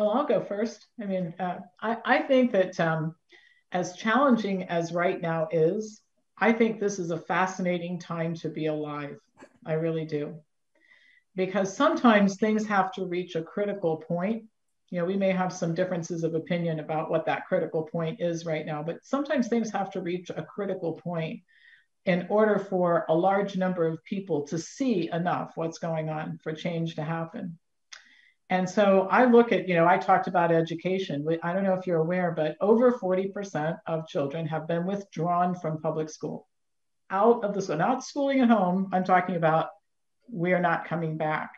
Well, I'll go first. I mean, I think that as challenging as right now is, I think this is a fascinating time to be alive. I really do. Because sometimes things have to reach a critical point. You know, we may have some differences of opinion about what that critical point is right now, but sometimes things have to reach a critical point in order for a large number of people to see enough what's going on for change to happen. And so I look at, you know, I talked about education. I don't know if you're aware, but over 40% of children have been withdrawn from public school, out of the school, not schooling at home. I'm talking about we're not coming back.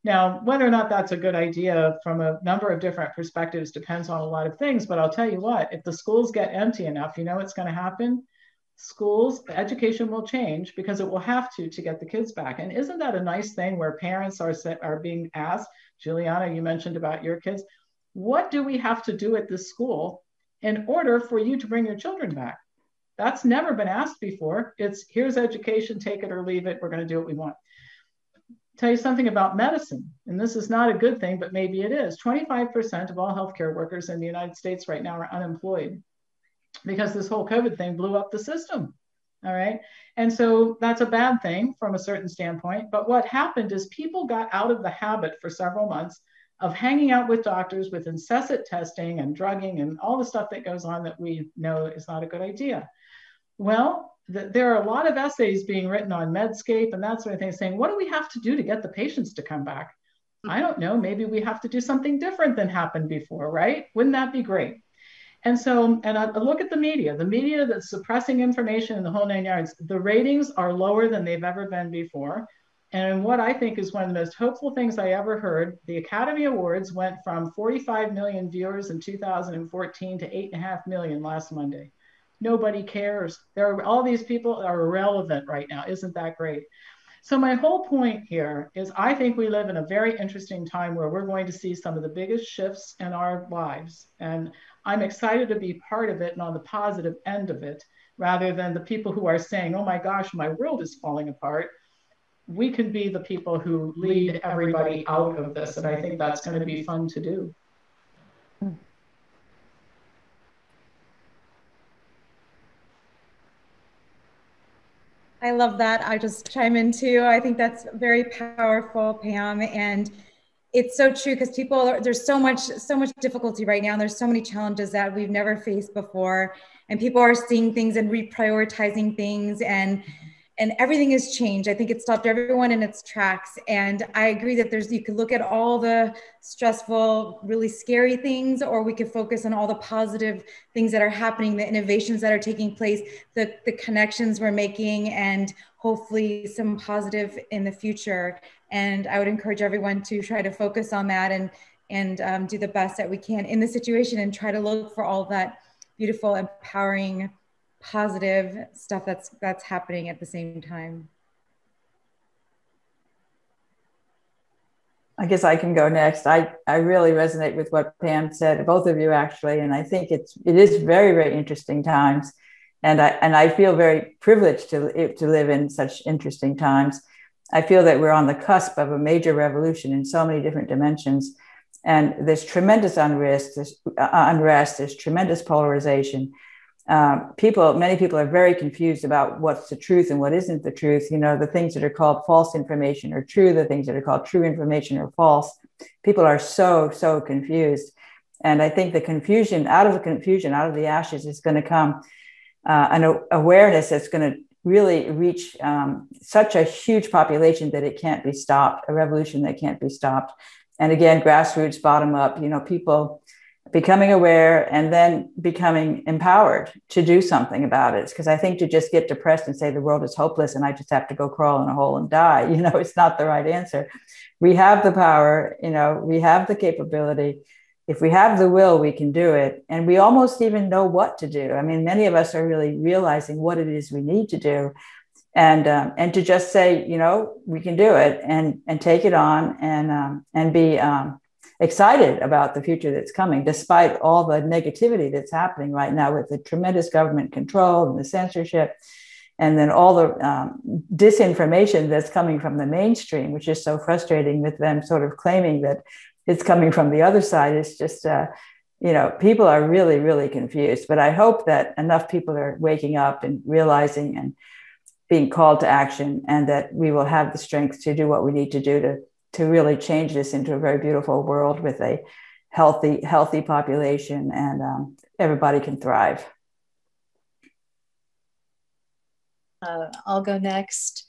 Now, whether or not that's a good idea from a number of different perspectives depends on a lot of things. But I'll tell you what, if the schools get empty enough, you know what's going to happen? Schools, education will change because it will have to get the kids back. And isn't that a nice thing where parents are being asked, Julieanna, you mentioned about your kids, what do we have to do at this school in order for you to bring your children back? That's never been asked before. It's here's education, take it or leave it. We're going to do what we want. Tell you something about medicine, and this is not a good thing, but maybe it is. 25% of all healthcare workers in the United States right now are unemployed because this whole COVID thing blew up the system. All right. And so that's a bad thing from a certain standpoint. But what happened is people got out of the habit for several months of hanging out with doctors with incessant testing and drugging and all the stuff that goes on that we know is not a good idea. Well, there are a lot of essays being written on Medscape and that sort of thing saying, what do we have to do to get the patients to come back? I don't know. Maybe we have to do something different than happened before, right? Wouldn't that be great? And so, and I look at the media that's suppressing information in the whole 9 yards, the ratings are lower than they've ever been before. And what I think is one of the most hopeful things I ever heard, the Academy Awards went from 45 million viewers in 2014 to 8.5 million last Monday. Nobody cares. All these people are irrelevant right now. Isn't that great? So my whole point here is I think we live in a very interesting time where we're going to see some of the biggest shifts in our lives. And I'm excited to be part of it and on the positive end of it, rather than the people who are saying, oh my gosh, my world is falling apart. We can be the people who lead everybody out of this. And I think that's going to be fun to do. I love that. I just chime in too. I think that's very powerful, Pam. And it's so true because there's so much difficulty right now. There's so many challenges that we've never faced before. And people are seeing things and reprioritizing things and everything has changed. I think it stopped everyone in its tracks. And I agree that you could look at all the stressful, really scary things, or we could focus on all the positive things that are happening, the innovations that are taking place, the connections we're making, and hopefully some positive in the future. And I would encourage everyone to try to focus on that and do the best that we can in the situation and try to look for all that beautiful, empowering, positive stuff that's happening at the same time. I guess I can go next. I really resonate with what Pam said, both of you actually, and I think it is very, very interesting times, and I feel very privileged to live in such interesting times. I feel that we're on the cusp of a major revolution in so many different dimensions, and there's tremendous unrest, there's tremendous polarization. Many people are very confused about what's the truth and what isn't the truth. You know, the things that are called false information are true. The things that are called true information are false. People are so confused. And I think out of the ashes is going to come an awareness that's going to really reach such a huge population that it can't be stopped, a revolution that can't be stopped. And again, grassroots, bottom up, you know, people becoming aware and then becoming empowered to do something about it. Because I think to just get depressed and say the world is hopeless and I just have to go crawl in a hole and die, you know, it's not the right answer. We have the power, you know, we have the capability. If we have the will, we can do it. And we almost even know what to do. I mean, many of us are really realizing what it is we need to do. And to just say, you know, we can do it and take it on and be excited about the future that's coming, despite all the negativity that's happening right now with the tremendous government control and the censorship. And then all the disinformation that's coming from the mainstream, which is so frustrating with them sort of claiming that it's coming from the other side, is just, people are really, really confused. But I hope that enough people are waking up and realizing and being called to action, and that we will have the strength to do what we need to do to really change this into a very beautiful world with a healthy population, and everybody can thrive. I'll go next.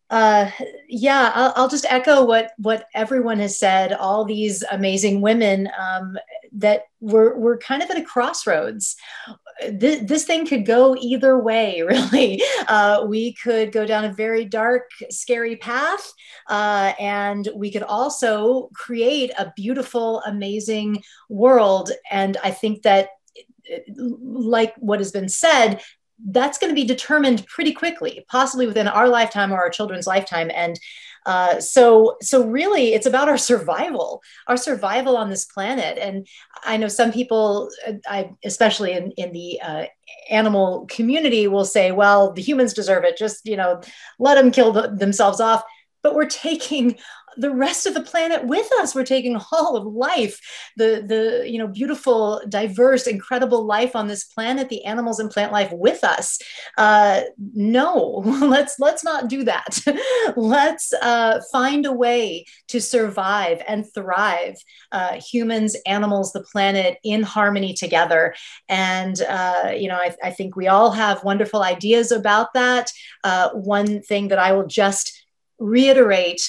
I'll just echo what everyone has said. All these amazing women that we're kind of at a crossroads. This thing could go either way, really. We could go down a very dark, scary path, and we could also create a beautiful, amazing world. And I think that, like what has been said, that's going to be determined pretty quickly, possibly within our lifetime or our children's lifetime. And so really it's about our survival on this planet. And I know some people, especially in the animal community, will say, well, the humans deserve it. Just, let them kill themselves off. But we're taking the rest of the planet with us. We're taking all of life, the beautiful, diverse, incredible life on this planet, the animals and plant life with us. No, let's not do that. Let's find a way to survive and thrive, humans, animals, the planet, in harmony together. And I think we all have wonderful ideas about that. One thing that I will just reiterate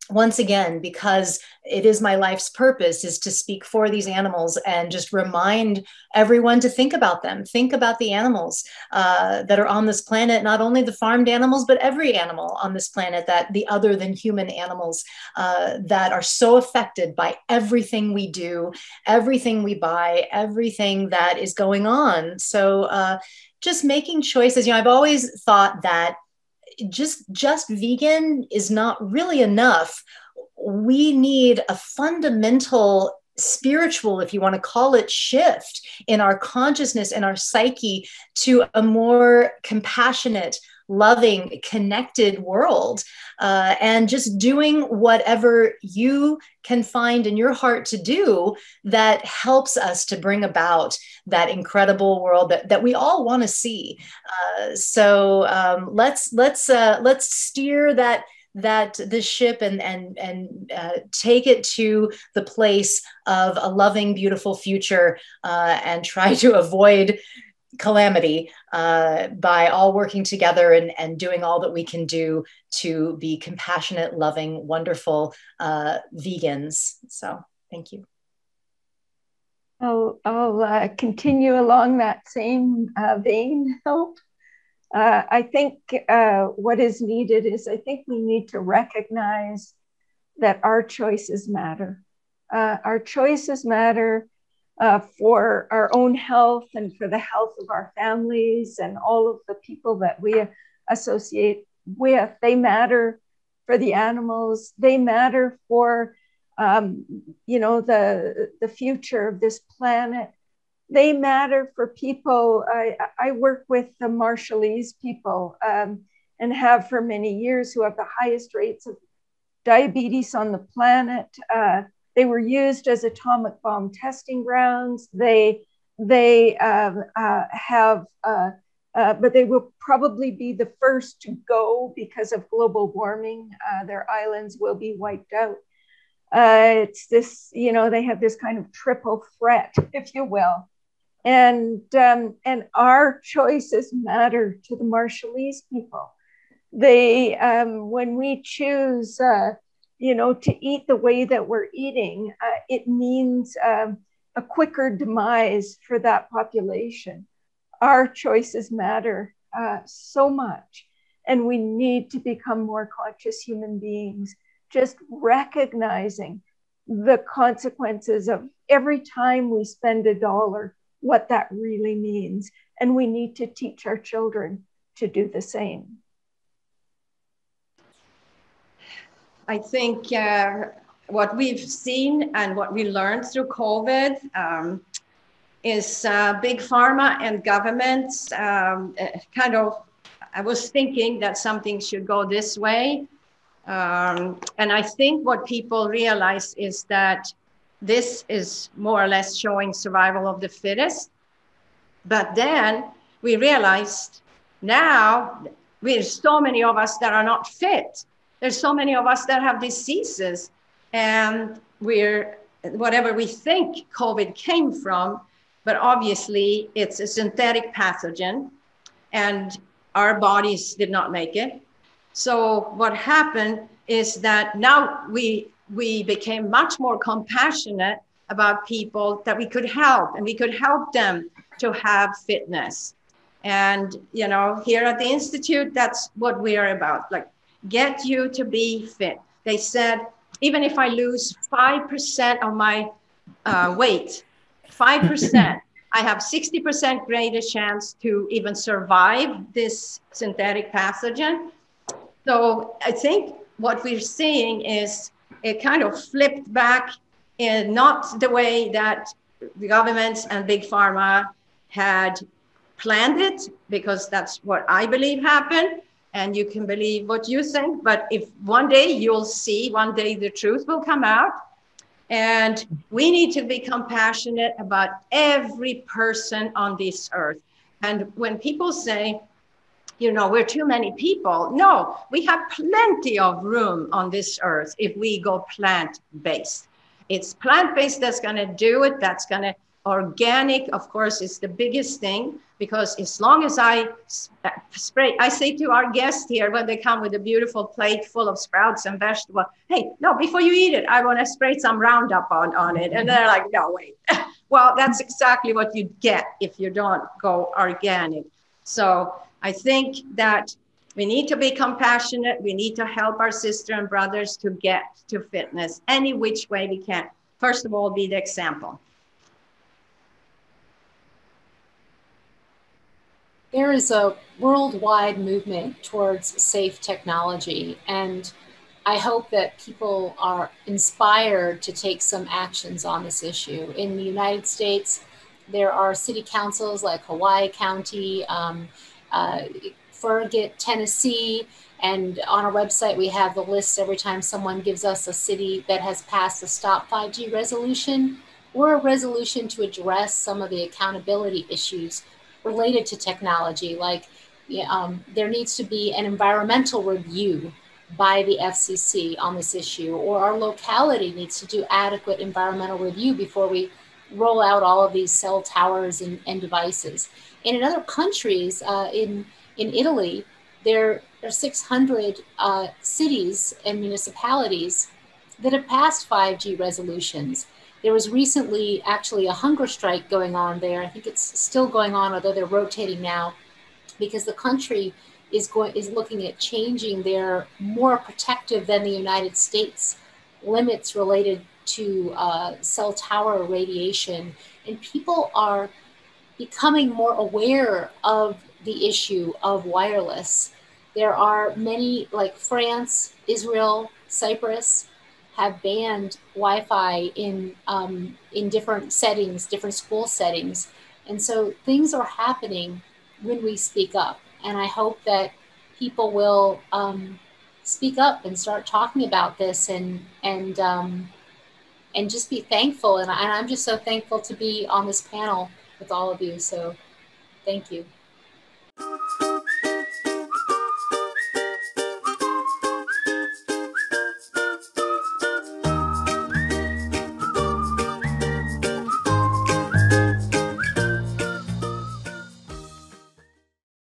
once again, because it is my life's purpose, is to speak for these animals and just remind everyone to think about them, think about the animals that are on this planet, not only the farmed animals, but every animal on this planet, that the other than human animals that are so affected by everything we do, everything we buy, everything that is going on. So just making choices. I've always thought that just vegan is not really enough. We need a fundamental spiritual, if you want to call it, shift in our consciousness and our psyche to a more compassionate, loving, connected world, and just doing whatever you can find in your heart to do that helps us to bring about that incredible world that we all want to see. So let's steer this ship and take it to the place of a loving, beautiful future, and try to avoid calamity by all working together and doing all that we can do to be compassionate, loving, wonderful vegans. So thank you. I'll continue along that same vein, Hope. I think what is needed is, I think we need to recognize that our choices matter. Our choices matter for our own health and for the health of our families and all of the people that we associate with. They matter for the animals. They matter for the future of this planet. They matter for people. I work with the Marshallese people and have for many years, who have the highest rates of diabetes on the planet. They were used as atomic bomb testing grounds. But they will probably be the first to go because of global warming. Their islands will be wiped out. It's this, they have this kind of triple threat, if you will. And our choices matter to the Marshallese people. They, when we choose, to eat the way that we're eating, it means a quicker demise for that population. Our choices matter so much, and we need to become more conscious human beings, just recognizing the consequences of every time we spend $1, what that really means. And we need to teach our children to do the same. I think what we've seen and what we learned through COVID is big pharma and governments kind of I was thinking that something should go this way. And I think what people realize is that this is more or less showing survival of the fittest. But then we realized now there's so many of us that are not fit. There's so many of us that have diseases, and we're, whatever we think COVID came from, but obviously it's a synthetic pathogen and our bodies did not make it. So what happened is that now we became much more compassionate about people that we could help, and we could help them to have fitness. And, you know, here at the Institute, that's what we are about, like get you to be fit. They said, even if I lose 5% of my weight, 5%, I have 60% greater chance to even survive this synthetic pathogen. So I think what we're seeing is it kind of flipped back in not the way that the governments and big pharma had planned it, because that's what I believe happened. And you can believe what you think, but if one day you'll see, one day the truth will come out. And we need to be compassionate about every person on this earth. And when people say, you know, we're too many people, no, we have plenty of room on this earth if we go plant-based. It's plant-based that's going to do it. That's going to, organic, of course, is the biggest thing, because as long as I spray, I say to our guests here when they come with a beautiful plate full of sprouts and vegetables, hey, no, before you eat it, I want to spray some Roundup on it. And they're like, no, wait. Well, that's exactly what you get if you don't go organic. So I think that we need to be compassionate. We need to help our sisters and brothers to get to fitness any which way we can. First of all, be the example. There is a worldwide movement towards safe technology, and I hope that people are inspired to take some actions on this issue. In the United States, there are city councils like Hawaii County, Farragut, Tennessee, and on our website we have the list every time someone gives us a city that has passed a Stop 5G resolution or a resolution to address some of the accountability issues related to technology, like there needs to be an environmental review by the FCC on this issue, or our locality needs to do adequate environmental review before we roll out all of these cell towers and devices. And in other countries, in Italy, there are 600 cities and municipalities that have passed 5G resolutions. There was recently actually a hunger strike going on there. I think it's still going on, although they're rotating now, because the country is looking at changing their more protective than the United States limits related to cell tower radiation. And people are becoming more aware of the issue of wireless. There are many, like France, Israel, Cyprus, have banned Wi-Fi in different settings, different school settings. And so things are happening when we speak up. And I hope that people will speak up and start talking about this and just be thankful. And I'm just so thankful to be on this panel with all of you. So thank you.